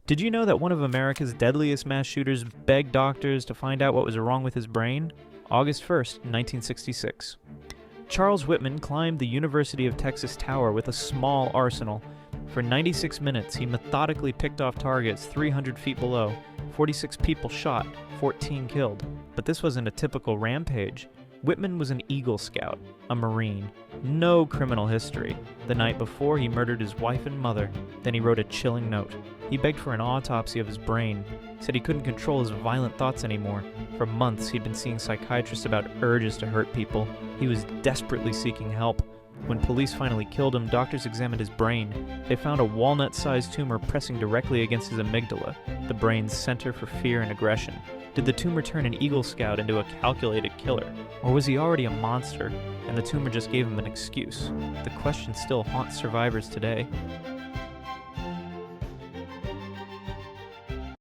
Did you know that one of America's deadliest mass shooters begged doctors to find out what was wrong with his brain? August 1st, 1966. Charles Whitman climbed the University of Texas Tower with a small arsenal. For 96 minutes, he methodically picked off targets 300 feet below. 46 people shot, 14 killed. But this wasn't a typical rampage. Whitman was an Eagle Scout, a Marine. No criminal history. The night before, he murdered his wife and mother. Then he wrote a chilling note. He begged for an autopsy of his brain. Said he couldn't control his violent thoughts anymore. For months, he'd been seeing psychiatrists about urges to hurt people. He was desperately seeking help. When police finally killed him, doctors examined his brain. They found a walnut-sized tumor pressing directly against his amygdala, the brain's center for fear and aggression. Did the tumor turn an Eagle Scout into a calculated killer? Or was he already a monster, and the tumor just gave him an excuse? The question still haunts survivors today.